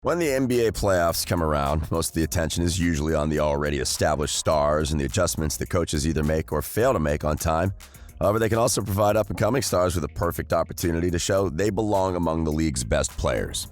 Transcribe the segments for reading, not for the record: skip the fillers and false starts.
When the NBA playoffs come around, most of the attention is usually on the already established stars and the adjustments that coaches either make or fail to make on time. However, they can also provide up-and-coming stars with a perfect opportunity to show they belong among the league's best players.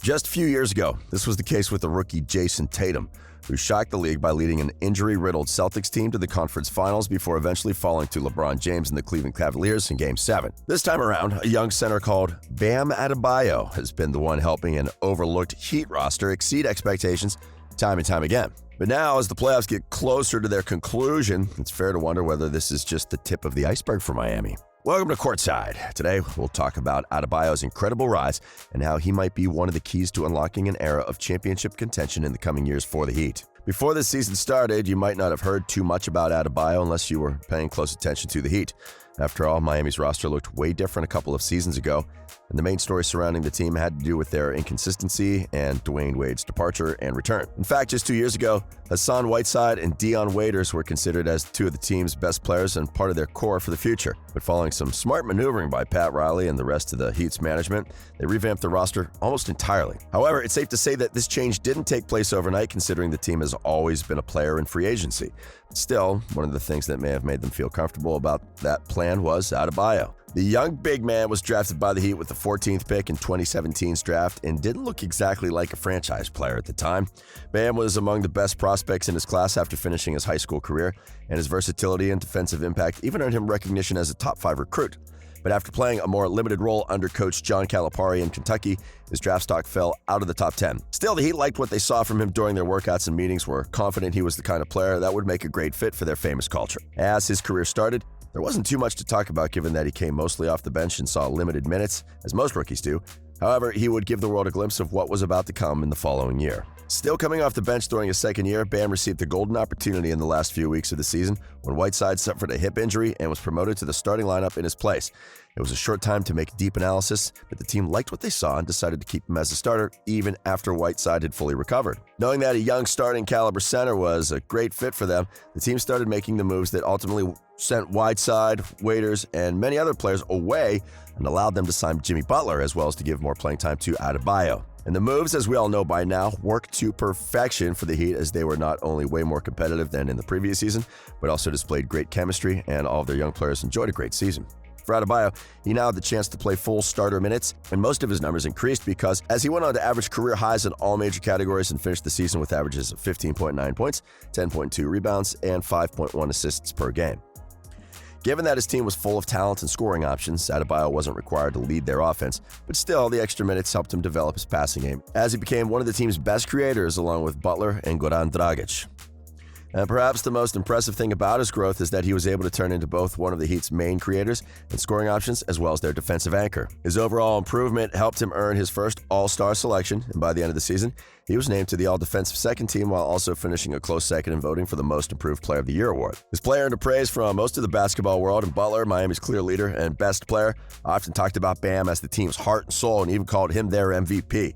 Just a few years ago, this was the case with the rookie Jason Tatum, who shocked the league by leading an injury-riddled Celtics team to the conference finals before eventually falling to LeBron James and the Cleveland Cavaliers in Game 7. This time around, a young center called Bam Adebayo has been the one helping an overlooked Heat roster exceed expectations time and time again. But now, as the playoffs get closer to their conclusion, it's fair to wonder whether this is just the tip of the iceberg for Miami. Welcome to Courtside. Today, we'll talk about Adebayo's incredible rise and how he might be one of the keys to unlocking an era of championship contention in the coming years for the Heat. Before this season started, you might not have heard too much about Adebayo unless you were paying close attention to the Heat. After all, Miami's roster looked way different a couple of seasons ago, and the main story surrounding the team had to do with their inconsistency and Dwayne Wade's departure and return. In fact, just 2 years ago, Hassan Whiteside and Dion Waiters were considered as two of the team's best players and part of their core for the future. But following some smart maneuvering by Pat Riley and the rest of the Heat's management, they revamped the roster almost entirely. However, it's safe to say that this change didn't take place overnight, considering the team has always been a player in free agency. Still, one of the things that may have made them feel comfortable about that plan was Adebayo. The young big man was drafted by the Heat with the 14th pick in 2017's draft and didn't look exactly like a franchise player at the time. Bam was among the best prospects in his class after finishing his high school career, and his versatility and defensive impact even earned him recognition as a top 5 recruit. But after playing a more limited role under coach John Calipari in Kentucky, his draft stock fell out of the top 10. Still, the Heat liked what they saw from him during their workouts and meetings, were confident he was the kind of player that would make a great fit for their famous culture. As his career started, there wasn't too much to talk about given that he came mostly off the bench and saw limited minutes, as most rookies do. However, he would give the world a glimpse of what was about to come in the following year. Still coming off the bench during his second year, Bam received a golden opportunity in the last few weeks of the season when Whiteside suffered a hip injury and was promoted to the starting lineup in his place. It was a short time to make deep analysis, but the team liked what they saw and decided to keep him as a starter even after Whiteside had fully recovered. Knowing that a young starting caliber center was a great fit for them, the team started making the moves that ultimately sent Whiteside, Waiters, and many other players away and allowed them to sign Jimmy Butler, as well as to give more playing time to Adebayo. And the moves, as we all know by now, worked to perfection for the Heat, as they were not only way more competitive than in the previous season, but also displayed great chemistry, and all of their young players enjoyed a great season. For Adebayo, he now had the chance to play full starter minutes, and most of his numbers increased because as he went on to average career highs in all major categories and finished the season with averages of 15.9 points, 10.2 rebounds, and 5.1 assists per game. Given that his team was full of talent and scoring options, Adebayo wasn't required to lead their offense, but still, the extra minutes helped him develop his passing game, as he became one of the team's best creators along with Butler and Goran Dragic. And perhaps the most impressive thing about his growth is that he was able to turn into both one of the Heat's main creators and scoring options, as well as their defensive anchor. His overall improvement helped him earn his first All-Star selection, and by the end of the season, he was named to the All-Defensive Second Team while also finishing a close second in voting for the Most Improved Player of the Year award. His play earned praise from most of the basketball world, and Butler, Miami's clear leader and best player, often talked about Bam as the team's heart and soul and even called him their MVP.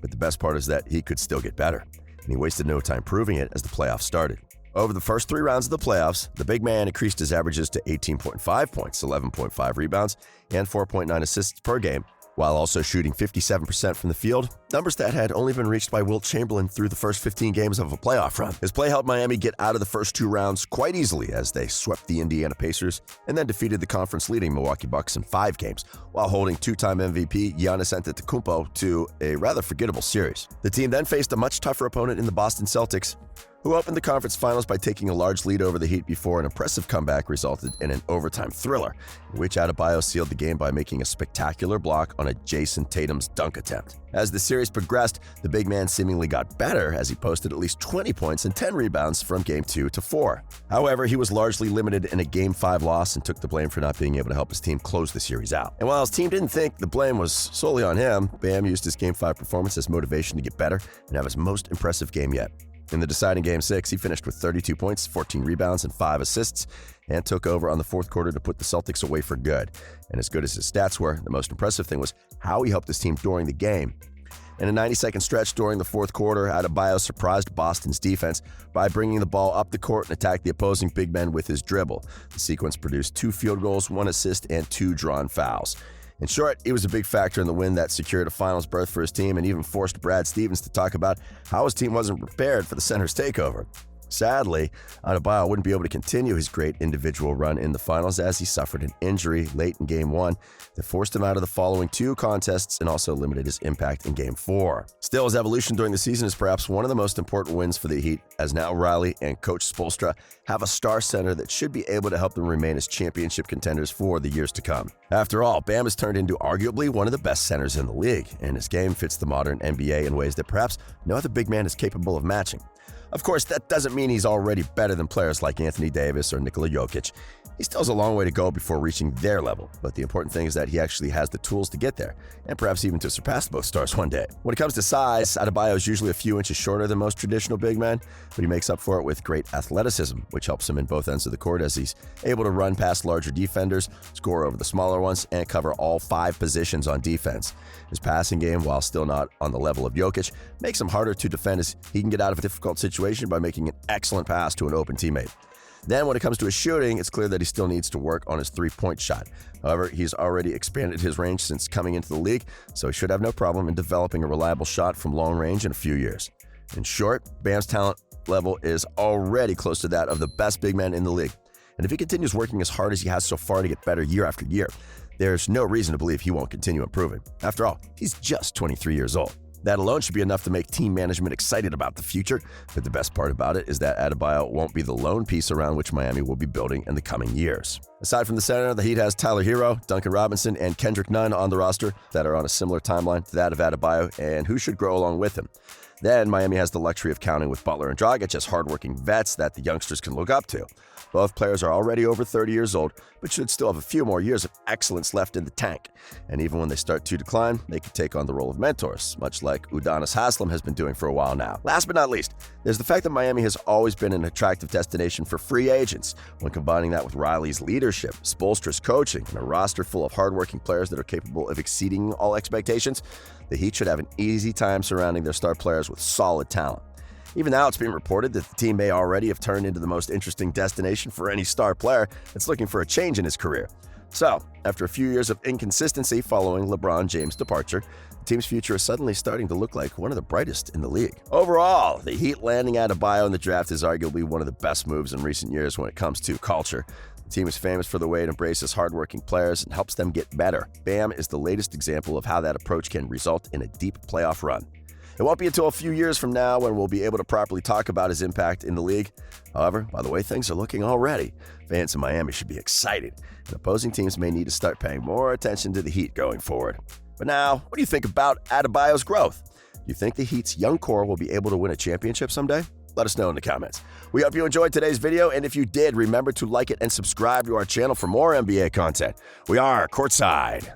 But the best part is that he could still get better, and he wasted no time proving it as the playoffs started. Over the first 3 rounds of the playoffs, the big man increased his averages to 18.5 points, 11.5 rebounds, and 4.9 assists per game, while also shooting 57% from the field, numbers that had only been reached by Wilt Chamberlain through the first 15 games of a playoff run. His play helped Miami get out of the first 2 rounds quite easily as they swept the Indiana Pacers and then defeated the conference-leading Milwaukee Bucks in 5 games, while holding 2-time MVP Giannis Antetokounmpo to a rather forgettable series. The team then faced a much tougher opponent in the Boston Celtics, who opened the conference finals by taking a large lead over the Heat before an impressive comeback resulted in an overtime thriller, in which Adebayo sealed the game by making a spectacular block on a Jason Tatum's dunk attempt. As the series progressed, the big man seemingly got better as he posted at least 20 points and 10 rebounds from Game 2 to 4. However, he was largely limited in a Game 5 loss and took the blame for not being able to help his team close the series out. And while his team didn't think the blame was solely on him, Bam used his Game 5 performance as motivation to get better and have his most impressive game yet. In the deciding Game 6, he finished with 32 points, 14 rebounds, and 5 assists, and took over on the fourth quarter to put the Celtics away for good. And as good as his stats were, the most impressive thing was how he helped his team during the game. In a 90-second stretch during the fourth quarter, Adebayo surprised Boston's defense by bringing the ball up the court and attacked the opposing big men with his dribble. The sequence produced 2 field goals, 1 assist, and 2 drawn fouls. In short, he was a big factor in the win that secured a finals berth for his team and even forced Brad Stevens to talk about how his team wasn't prepared for the center's takeover. Sadly, Adebayo wouldn't be able to continue his great individual run in the finals as he suffered an injury late in Game 1 that forced him out of the following 2 contests and also limited his impact in Game 4. Still, his evolution during the season is perhaps one of the most important wins for the Heat, as now Riley and Coach Spoelstra have a star center that should be able to help them remain as championship contenders for the years to come. After all, Bam has turned into arguably one of the best centers in the league, and his game fits the modern NBA in ways that perhaps no other big man is capable of matching. Of course, that doesn't mean he's already better than players like Anthony Davis or Nikola Jokic. He still has a long way to go before reaching their level, but the important thing is that he actually has the tools to get there, and perhaps even to surpass both stars one day. When it comes to size, Adebayo is usually a few inches shorter than most traditional big men, but he makes up for it with great athleticism, which helps him in both ends of the court as he's able to run past larger defenders, score over the smaller ones, and cover all 5 positions on defense. His passing game, while still not on the level of Jokic, makes him harder to defend as he can get out of a difficult situation by making an excellent pass to an open teammate. Then when it comes to his shooting, it's clear that he still needs to work on his three-point shot. However, he's already expanded his range since coming into the league, so he should have no problem in developing a reliable shot from long range in a few years. In short, Bam's talent level is already close to that of the best big men in the league. And if he continues working as hard as he has so far to get better year after year, there's no reason to believe he won't continue improving. After all, he's just 23 years old. That alone should be enough to make team management excited about the future, but the best part about it is that Adebayo won't be the lone piece around which Miami will be building in the coming years. Aside from the center, the Heat has Tyler Hero, Duncan Robinson, and Kendrick Nunn on the roster that are on a similar timeline to that of Adebayo and who should grow along with him. Then Miami has the luxury of counting with Butler and Dragic as hardworking vets that the youngsters can look up to. Both players are already over 30 years old, but should still have a few more years of excellence left in the tank. And even when they start to decline, they can take on the role of mentors, much like Udonis Haslem has been doing for a while now. Last but not least, there's the fact that Miami has always been an attractive destination for free agents. When combining that with Riley's leadership, Spoelstra's coaching, and a roster full of hardworking players that are capable of exceeding all expectations, the Heat should have an easy time surrounding their star players with solid talent. Even now, it's being reported that the team may already have turned into the most interesting destination for any star player that's looking for a change in his career. So, after a few years of inconsistency following LeBron James' departure, the team's future is suddenly starting to look like one of the brightest in the league. Overall, the Heat landing Adebayo in the draft is arguably one of the best moves in recent years when it comes to culture. The team is famous for the way it embraces hardworking players and helps them get better. Bam is the latest example of how that approach can result in a deep playoff run. It won't be until a few years from now when we'll be able to properly talk about his impact in the league. However, by the way things are looking already, fans in Miami should be excited, and opposing teams may need to start paying more attention to the Heat going forward. But now, what do you think about Adebayo's growth? Do you think the Heat's young core will be able to win a championship someday? Let us know in the comments. We hope you enjoyed today's video, and if you did, remember to like it and subscribe to our channel for more NBA content. We are Courtside.